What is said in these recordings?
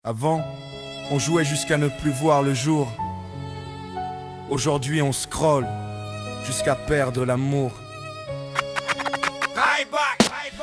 Avant, on jouait jusqu'à ne plus voir le jour. Aujourd'hui, on scrolle jusqu'à perdre l'amour.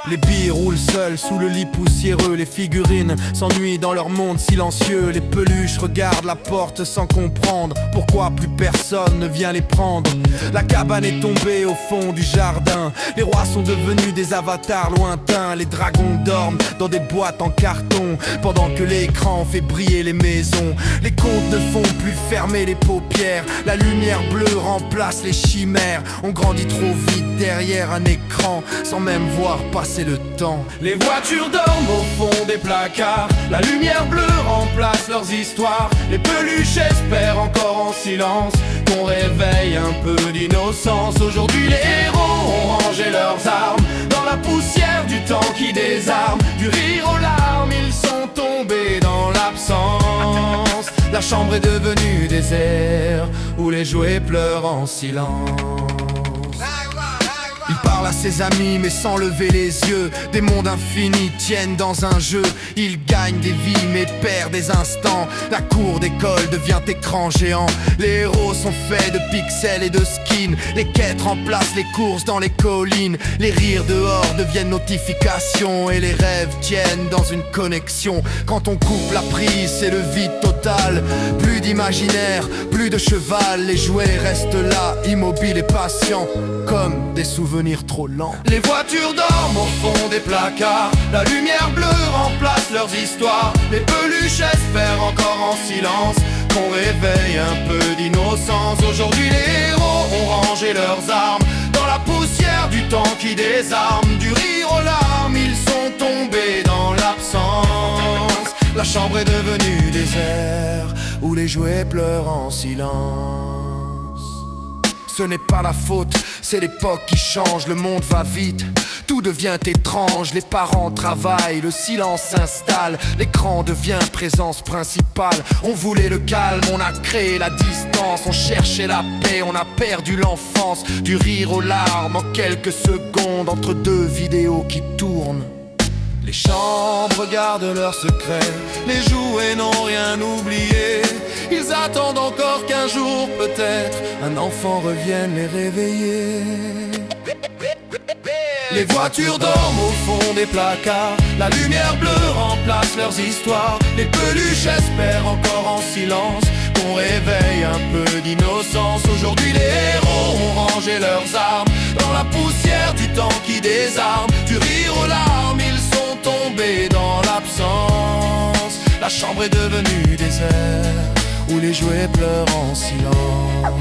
Les billes roulent seules sous le lit poussiéreux. Les figurines s'ennuient dans leur monde silencieux. Les peluches regardent la porte sans comprendre pourquoi plus personne ne vient les prendre. La cabane est tombée au fond du jardin. Les rois sont devenus des avatars lointains. Les dragons dorment dans des boîtes en carton pendant que l'écran fait briller les maisons. Les contes ne font plus fermer les paupières. La lumière bleue remplace les chimères. On grandit trop vite derrière un écran sans même voir passer le temps. Les voitures dorment au fond des placards. La lumière bleue remplace leurs histoires. Les peluches espèrent encore en silence qu'on réveille un peu d'innocence. Aujourd'hui les héros ont rangé leurs armes dans la poussière du temps qui désarme. Du rire aux larmes, ils sont tombés dans l'absence. La chambre est devenue désert où les jouets pleurent en silence. Il parle à ses amis mais sans lever les yeux. Des mondes infinis tiennent dans un jeu. Il gagne des vies mais perd des instants. La cour d'école devient écran géant. Les héros sont faits de pixels et de skins. Les quêtes remplacent les courses dans les collines. Les rires dehors deviennent notifications. Et les rêves tiennent dans une connexion. Quand on coupe la prise, c'est le vide total. Plus d'imaginaire, plus de cheval. Les jouets restent là, immobiles et patients, comme des souvenirs trop lents. Les voitures dorment au fond des placards. La lumière bleue remplace leurs histoires. Les peluches espèrent encore en silence qu'on réveille un peu d'innocence. Aujourd'hui les héros ont rangé leurs armes dans la poussière du temps qui désarme. Du rire aux larmes, ils sont tombés dans l'absence. La chambre est devenue désert où les jouets pleurent en silence. Ce n'est pas la faute, c'est l'époque qui change. Le monde va vite, tout devient étrange. Les parents travaillent, le silence s'installe. L'écran devient présence principale. On voulait le calme, on a créé la distance. On cherchait la paix, on a perdu l'enfance. Du rire aux larmes en quelques secondes entre deux vidéos qui tournent. Les chambres gardent leurs secrets. Les jouets n'ont rien oublié. Ils attendent encore qu'un jour peut-être un enfant revienne les réveiller. Les voitures dorment au fond des placards. La lumière bleue remplace leurs histoires. Les peluches espèrent encore en silence qu'on réveille un peu d'innocence. Aujourd'hui les héros ont rangé leurs armes dans la poussière du temps qui désarme. Du rire aux larmes, ils sont tombés dans l'absence. La chambre est devenue désert où les jouets pleurent en silence.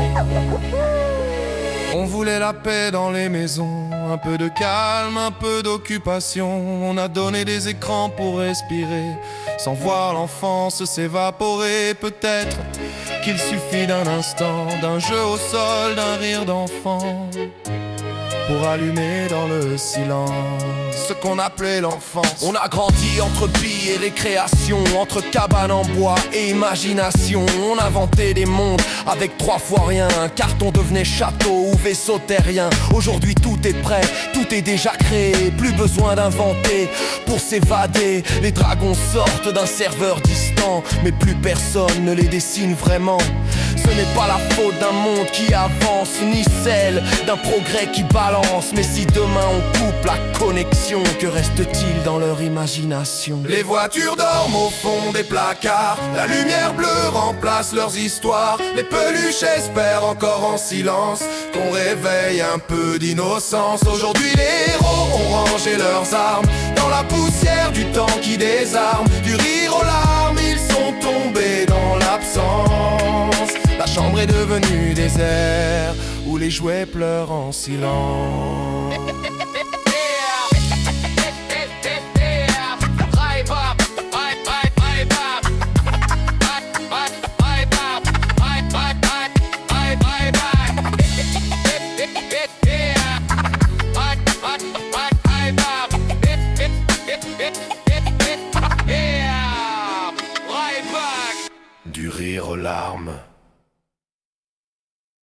On voulait la paix dans les maisons, un peu de calme, un peu d'occupation. On a donné des écrans pour respirer, sans voir l'enfance s'évaporer. Peut-être qu'il suffit d'un instant, d'un jeu au sol, d'un rire d'enfant, pour allumer dans le silence ce qu'on appelait l'enfance. On a grandi entre billes et récréation, entre cabanes en bois et imagination. On inventait des mondes avec 3 fois rien. Un carton devenait château ou vaisseau terrien. Aujourd'hui tout est prêt, tout est déjà créé. Plus besoin d'inventer pour s'évader. Les dragons sortent d'un serveur distant, mais plus personne ne les dessine vraiment. Ce n'est pas la faute d'un monde qui avance, ni celle d'un progrès qui balance. Mais si demain on coupe la connexion, que reste-t-il dans leur imagination? Les voitures dorment au fond des placards. La lumière bleue remplace leurs histoires. Les peluches espèrent encore en silence qu'on réveille un peu d'innocence. Aujourd'hui les héros ont rangé leurs armes dans la poussière du temps qui désarme. Du rire aux larmes, ils sont tombés dans l'absence. La chambre est devenue désert où les jouets pleurent en silence. Du rire aux larmes.